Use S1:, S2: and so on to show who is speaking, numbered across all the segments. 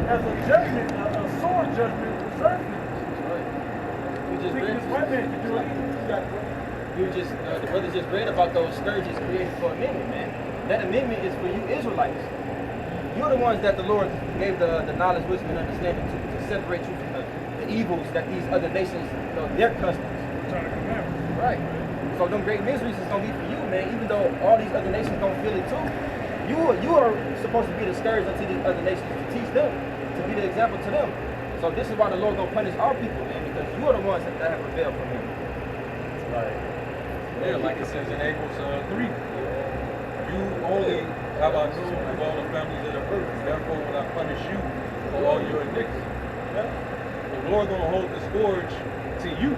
S1: as a judgment, a sword judgment reserved for you.
S2: We just
S1: Thinking
S2: read,
S1: this white man can do it.
S2: the brother just read about those scourges created for amendment, man. That amendment is for you Israelites. You're the ones that the Lord gave the knowledge, wisdom, and understanding to separate you from the evils that these other nations, their customs.
S1: Trying to compare.
S2: Right. So them great miseries is gonna be for you, man. Even though all these other nations don't feel it too, you are supposed to be the scourge unto these other nations to teach them, to be the example to them. So this is why the Lord gonna punish our people, man, because you are the ones that have rebelled from Him.
S3: Right. Yeah, like it says in Amos 3. You only have I known of all the families of the earth. Therefore, will I punish you for all your iniquities. Yeah. The Lord gonna hold the scourge to you.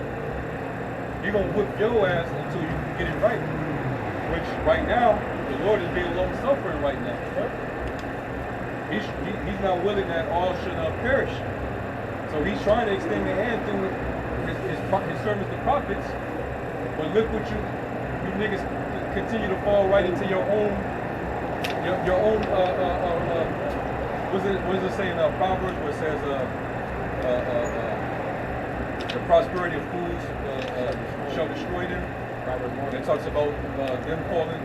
S3: He's gonna whip your ass until you get it right. Which right now, the Lord is being long suffering right now. He's not willing that all should perish. So he's trying to extend the hand through his servants, the prophets. But look what you niggas continue to fall right into your own what is it saying Proverbs where it says the prosperity of fools shall destroy them. It talks about them falling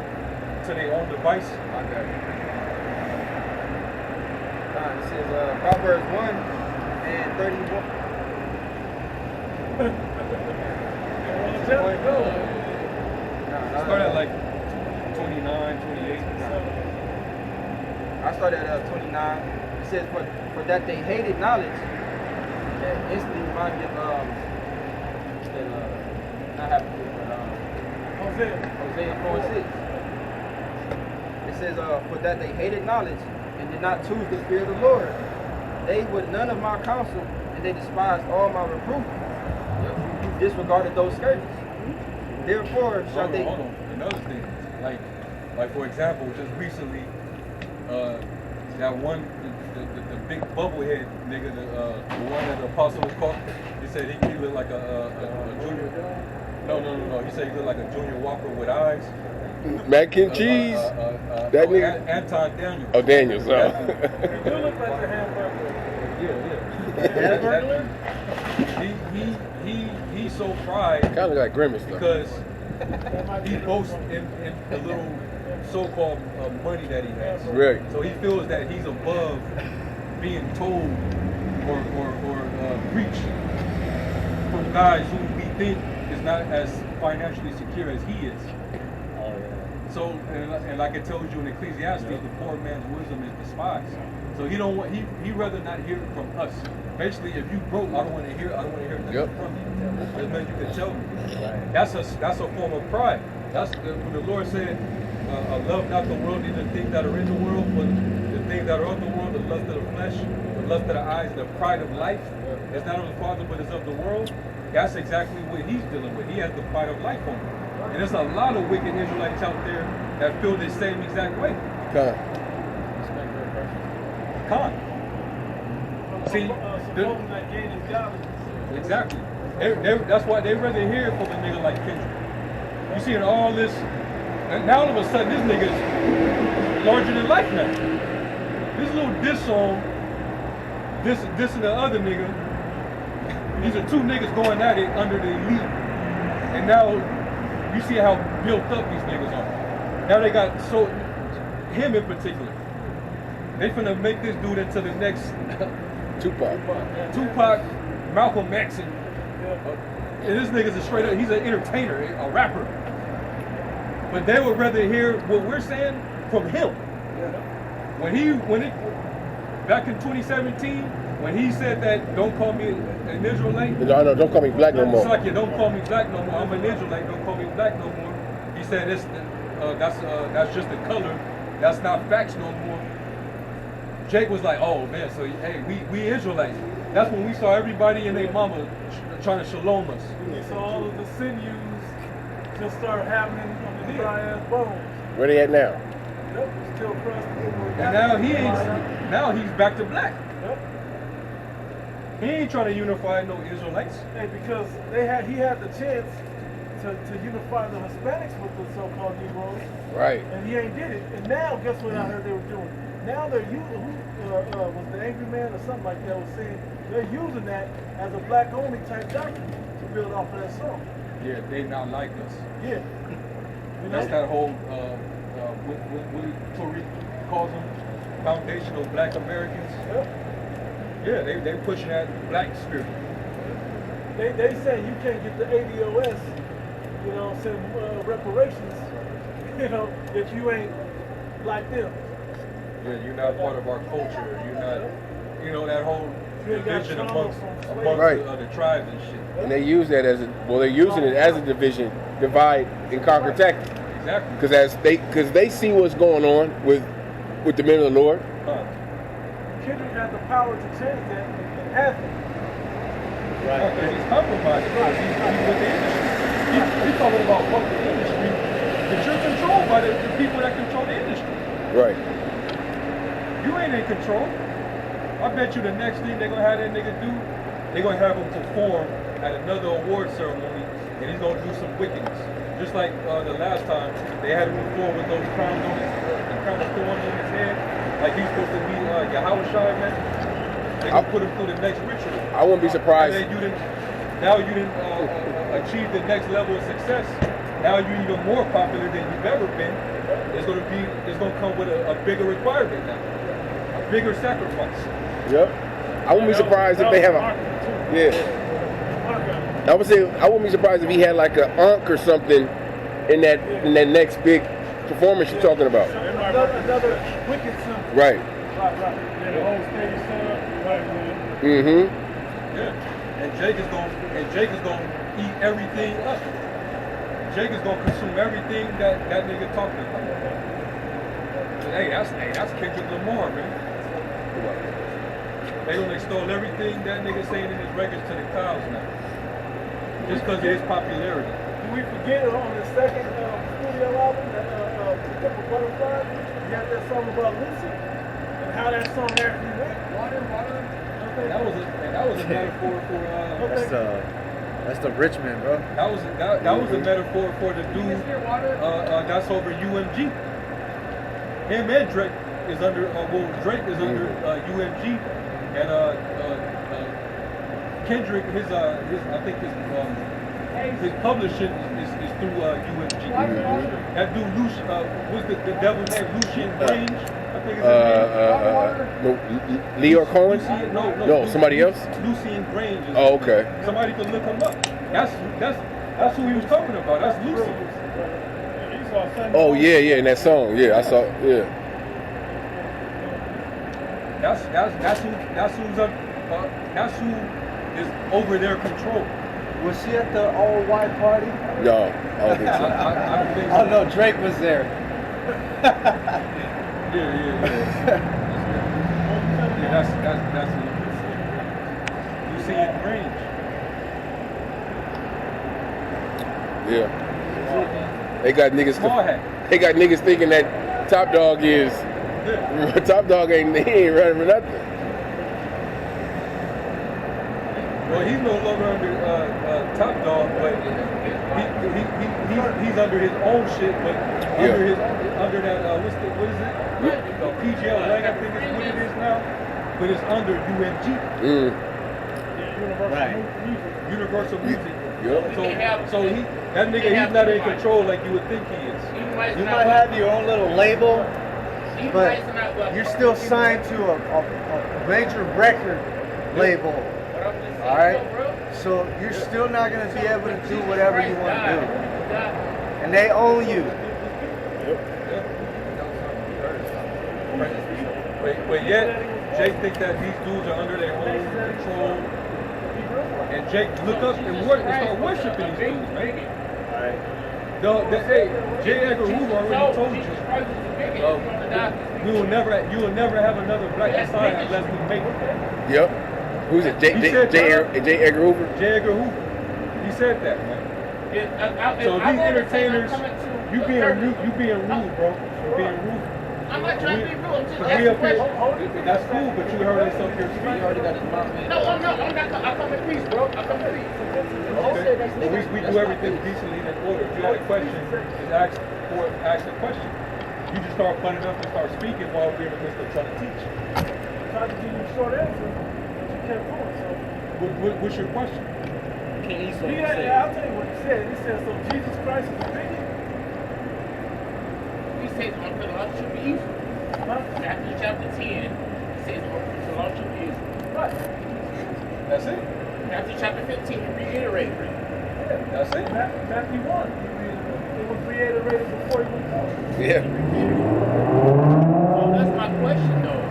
S3: to their own device.
S2: Okay. It says Proverbs 1 and 31.
S3: Start at like 29, 28.
S2: I started at 29. It says, for that they hated knowledge. That instantly reminded me of not having to, Hosea 4:6. It says, for that they hated knowledge and did not choose the fear of the Lord. They would none of my counsel, and they despised all my reproof. You disregarded those scourges. Therefore shall they.
S3: Hold on. Another thing, like for example, just recently, that one, the big bubblehead nigga, the one that the apostle was caught. He said he looked like a junior. No. He said he looked like a Junior Walker with eyes.
S4: Mac and cheese. That nigga.
S3: Anton Daniel.
S4: Oh, Daniel. So.
S1: You look like the hamburger.
S3: Yeah. He's so fried.
S4: Kind of like Grimace though.
S3: Because he boasts in the little so-called money that he has.
S4: Right.
S3: So he feels that he's above being told or preached from guys who we think is not as financially secure as he is. So, and like it tells you in Ecclesiastes, the poor man's wisdom is despised. So he rather not hear it from us. Basically, if you broke, I don't want to hear nothing from you. As much you can tell me. That's a form of pride. That's when the Lord said, "Love not the world, neither the things that are in the world, but the things that are of the world, the lust of the flesh, the lust of the eyes, the pride of life. It's not of the Father, but it's of the world." That's exactly what he's dealing with. He has the pride of life on him. And there's a lot of wicked Israelites out there that feel the same exact way. Con. See, exactly. That's why they rather hear from a nigga like Kendrick. You seeing all this, and now all of a sudden this nigga is larger than life now. This little diss song, dissing the other nigga. These are two niggas going at it under the elite, and now you see how built up these niggas are. Now they got him in particular. They finna make this dude into the next
S4: Tupac,
S3: Malcolm X, and this nigga's he's an entertainer, a rapper. But they would rather hear what we're saying from him. Back in 2017, when he said that, don't call me an Israelite.
S4: No, don't call me black no more.
S3: It's like, don't call me black no more. I'm an Israelite, don't call me black no more. He said that's just a color. That's not facts no more. Jake was like, oh man, so hey, we Israelites. That's when we saw everybody and their mama trying to shalom us.
S1: We saw all of the sinews just start happening on the dry ass bones.
S4: Where they at now?
S1: Yep, still crusted.
S3: And now he's back to black.
S1: Yep.
S3: He ain't trying to unify no Israelites.
S1: Hey, because he had the chance to unify the Hispanics with the so-called Negroes.
S4: Right.
S1: And he ain't did it. And now, guess what I heard they were doing? now they're using, was the Angry Man or something like that was saying, they're using that as a black-only type document to build off of that song.
S3: Yeah, they not like us.
S1: Yeah.
S3: That's that whole, what Tariq calls them, foundational black Americans.
S1: Yep.
S3: Yeah, they pushing that black spirit.
S1: They say you can't get the ADOS, you know, some reparations, you know, if you ain't like them.
S3: Yeah, you're not part of our culture. You're not, you know, that whole division amongst
S4: Right.
S3: the tribes and shit.
S4: And they use that as a, well, they're using it as a division, divide and conquer tactic.
S3: Exactly.
S4: Because they see what's going on with the men of the Lord.
S1: Kendrick had the power to change that and have it.
S3: Right. Because he's compromised. Because he's with the industry. He's talking about fuck the industry, but you're controlled by the people that control the industry.
S4: Right.
S3: You ain't in control. I bet you the next thing they're gonna have that nigga do, they're gonna have him perform at another award ceremony, and he's gonna do some wickedness. Just like the last time they had him perform with those crowns on his, the crown of thorns on his head, like he's supposed to be Yahweh Shai, man. They gonna put him through the next ritual.
S4: I wouldn't be surprised.
S3: And then now you didn't achieve the next level of success. Now you're even more popular than you've ever been. It's gonna come with a bigger requirement now, a bigger sacrifice.
S4: Yep. I wouldn't be surprised if they have a. Yeah. I would say I wouldn't be surprised if he had like an unk or something in that next big performance you're talking about.
S1: Another wicked symbol.
S4: Right.
S1: Right. Yeah, the whole stage setup. Right, man.
S4: Mm-hmm.
S3: Yeah. And Jake is gonna eat everything up. Jake is gonna consume everything that nigga talking about. Hey, that's Kendrick Lamar, man. They gonna extol everything that nigga saying in his records to the clouds now. Just because of his popularity.
S1: Do we forget on the second studio album, Triple Butterfly, you had that song about Lucy and how that song actually went? Water. Okay.
S3: That was a metaphor for
S5: That's the Richmond, bro.
S3: that was a metaphor for the dude that's over UMG. Him and Drake is under Drake is under UMG, and Kendrick his publishing is through UMG. That dude was the devil named Lucian Grange. I think it's his name.
S4: Leor Cohen? No, somebody else?
S3: Lucian Grange.
S4: Oh, okay.
S3: Somebody could look him up. That's who he was talking about. That's Lucy.
S4: Oh yeah, in that song. Yeah, I saw. Yeah.
S3: That's who is over their control.
S5: Was she at the all-white party?
S4: No, I don't think so.
S3: I don't think so.
S5: Oh no, Drake was there.
S3: Yeah, that's Lucian Grange.
S4: Yeah. They got niggas.
S3: Small hat.
S4: They got niggas thinking that Top Dog is.
S3: Yeah.
S4: Top Dog he ain't running for nothing.
S3: Well, he's no longer under Top Dog, but he's under his own shit, but under that what is it? PGL Lang, I think is what it is now, but it's under UMG. Universal Music.
S4: Yep.
S3: So that nigga he's not in control like you would think he is.
S5: You might have your own little label, but you're still signed to a major record label. All right, so you're still not going to be able to do whatever you want to do, and they own you.
S3: But yet, Jake think that these dudes are under their own control, and Jake look up and start worshiping these dudes, man. Hey, J. Edgar Hoover already told you, you will never have another black Messiah unless we make it.
S4: Yep. Who's it? J. Edgar Hoover?
S3: J. Edgar Hoover. He said that, man. So these entertainers, you being rude, bro. You being rude.
S6: I'm not trying to be rude. I'm just
S3: We
S6: asking
S3: up
S6: a
S3: here,
S6: question.
S3: that's cool, but you heard us up here speak.
S6: No, I'm not. I come in peace, bro. I come in peace.
S3: Okay. Well, we do everything decently and in order. If you have a question, just ask the question. You just start butting up and start speaking while we're in the midst of trying to teach.
S1: I tried to give you a short answer, but you kept going. So
S3: What's your question?
S1: I'll tell you what he said. He said, so Jesus Christ is a bigot?
S6: He says on the law should be easy. Matthew chapter 10, he says on the law should be easy.
S1: Right.
S3: That's it.
S6: Matthew chapter 15, he reiterated it.
S3: That's it.
S1: Matthew 1, it was reiterated before he was born.
S4: Yeah.
S6: So that's my question though.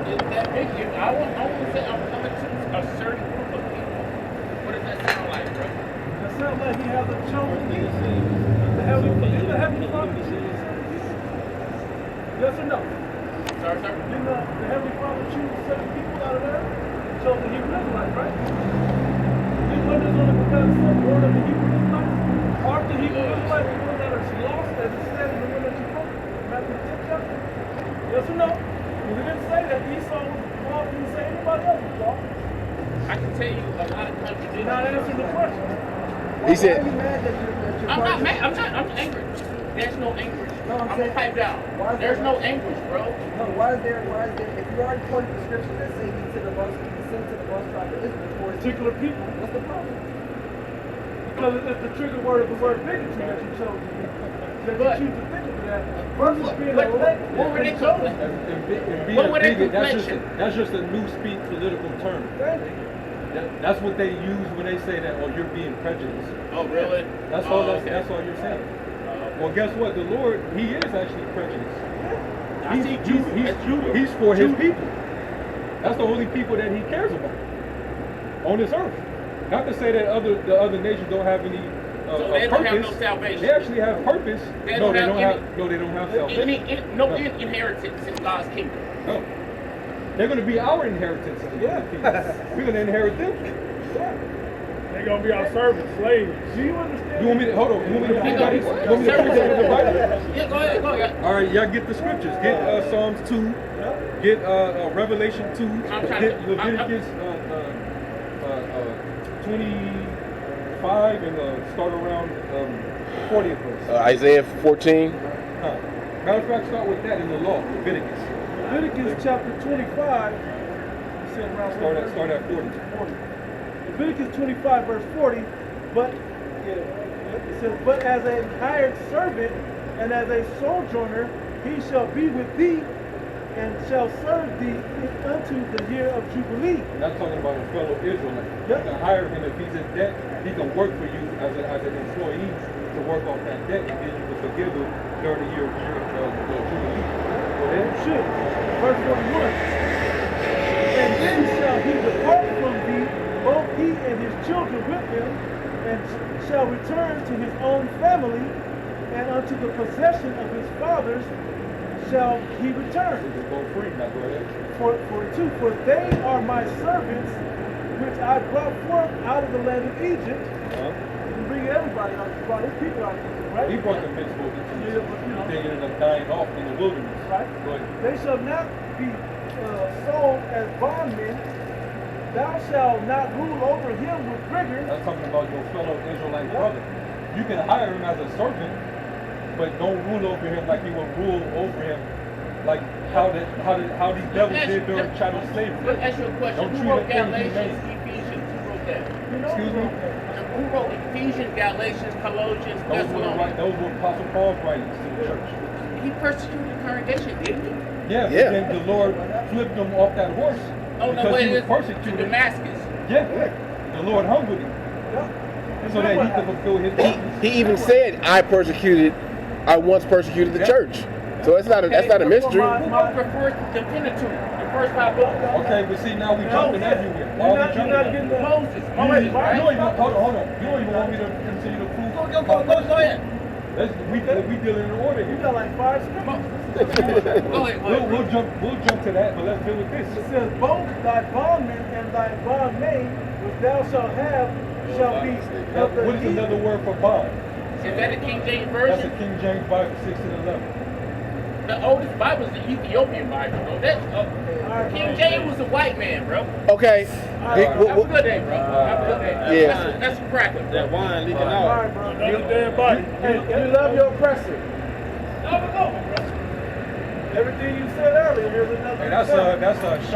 S6: Is that big? If I want to say I'm coming to a certain group of people, what does that sound like, bro?
S1: It sounds like he has a chosen people. The Heavenly Father choose certain people? Yes or no?
S6: Sorry, sir.
S1: Didn't the Heavenly Father choose certain people out of there? Chose the Hebrew Israelites, right? These brothers only begotten son, born of the Hebrew Israelites. Aren't the Hebrew Israelites the ones that are lost, as it said in the one that you quoted, Matthew 10 chapter? Yes or no? Because it didn't say that Esau was lost, it didn't say anybody else was lost.
S6: I can tell you a lot of countries.
S1: You're not answering the question.
S4: He said,
S6: I'm not mad. I'm angry. There's no anguish.
S7: No, I'm
S6: I'm
S7: saying-
S6: gonna pipe down.
S7: Why is
S6: There's
S7: there-
S6: no anguish, bro.
S7: No, why is there, if you already quoted the scripture that say he to the most, he sent to the most tribe of Israel for his
S1: Particular people.
S7: what's the problem?
S1: Because it's the trigger word of the word bigotry that you chose. That you
S6: But-
S1: choose to think of that versus being
S6: but
S1: elect.
S6: what were they
S1: and chosen.
S3: And being
S6: What
S3: a
S6: were they
S3: bigot,
S6: complexion?
S3: that's just a new speak political term.
S1: Thank you.
S3: That's what they use when they say that, oh, you're being prejudiced.
S6: Oh, really?
S3: That's all.
S6: Oh, okay.
S3: That's all you're saying. Well, guess what? The Lord, He is actually prejudiced.
S6: I see Judah.
S3: He's for His people. That's the only people that He cares about on this earth. Not to say that the other nations don't have any
S6: So they don't have
S3: purpose.
S6: no salvation.
S3: They actually have purpose.
S6: They
S3: No,
S6: don't
S3: they
S6: have
S3: don't
S6: any-
S3: have. No, they don't have salvation.
S6: No inheritance in God's kingdom.
S3: No. They're going to be our inheritance.
S1: Yeah.
S3: We're going to inherit them.
S1: They're going to be our servants, slaves. Do you understand?
S3: You want me to hold on? You want me to
S6: They
S3: prove
S6: gonna
S3: that?
S6: be
S3: You want me to prove that in the Bible?
S6: Yeah, go ahead.
S3: All right, y'all get the scriptures. Get Psalms 2. Get Revelation 2.
S6: I'm trying
S3: Get
S6: to-
S3: Leviticus 25 and start around 40th verse.
S4: Isaiah 14.
S3: Matter of fact, start with that in the law, Leviticus.
S1: Leviticus chapter 25. You said around
S3: Start at 40.
S1: 40. Leviticus 25 verse 40. But it says, but as a hired servant and as a sojourner, he shall be with thee and shall serve thee unto the year of Jubilee.
S3: That's talking about a fellow Israelite.
S1: Yep.
S3: You can hire him if he's in debt. He can work for you as an employee to work off that debt, and then you can forgive him during the year of Jubilee. Go ahead.
S1: Should. Verse 41. And then shall he depart from thee, both he and his children with him, and shall return to his own family, and unto the possession of his fathers shall he return.
S3: Just go free. Now go ahead.
S1: 42. For they are my servants, which I brought forth out of the land of Egypt. And bring everybody out, brought his people out of Egypt, right?
S3: He brought the mitzvot to
S1: Yeah,
S3: Jesus.
S1: but, you know.
S3: They ended up dying off in the wilderness.
S1: Right?
S3: Go ahead.
S1: They shall not be sold as bondmen. Thou shalt not rule over him with rigor.
S3: That's talking about your fellow Israelite brother. You can hire him as a servant, but don't rule over him like you will rule over him, like how these devils did during chattel slavery.
S6: Let me ask you a question.
S3: Don't
S6: Who
S3: treat
S6: wrote
S3: it
S6: Galatians,
S3: inhumane.
S6: Ephesians? Who wrote that?
S1: You know,
S3: Excuse me?
S6: Who wrote Ephesians, Galatians, Colossians, Thessalonians?
S3: Those were Apostle Paul's writings to the church.
S6: He persecuted the congregation, didn't he?
S3: Yeah,
S4: Yeah.
S3: but then the Lord flipped him off that horse
S6: Oh, no,
S3: because
S6: wait,
S3: he was
S6: it's to
S3: persecuted.
S6: Damascus.
S3: Yeah, the Lord hung with him so that he could fulfill his purpose.
S4: He even said, I once persecuted the church. So that's not a mystery.
S6: Who wrote the first, the Pentateuch, the first 5 books?
S3: Okay, but see, now we jumping everywhere. Why
S1: You're
S3: are we jumping
S1: not
S3: everywhere?
S1: getting the
S6: Moses.
S3: You
S6: Moses,
S3: don't
S6: right?
S3: even, hold on. You don't even want me to continue to prove.
S6: Go ahead.
S3: We dealing in order
S1: You
S3: here.
S1: got like 5 scriptures.
S6: Go ahead.
S3: We'll jump to that, but let's deal with
S1: It
S3: this.
S1: says, both thy bondmen and thy bondmaid, which thou shalt have, shall be of the
S3: What is another word for bond?
S6: Is that a King James
S3: That's a
S6: version?
S3: King James Bible 6 and 11.
S6: The oldest Bible is the Ethiopian Bible, though. That's King James was a white man, bro.
S4: Okay.
S6: Have a good day, bro. Have a good day.
S4: Yeah.
S6: That's a cracker.
S2: That wine leaking
S1: All
S2: out.
S1: right, bro. Hey, you love your oppressor. No. Everything you said earlier, here's another.
S3: Hey, that's a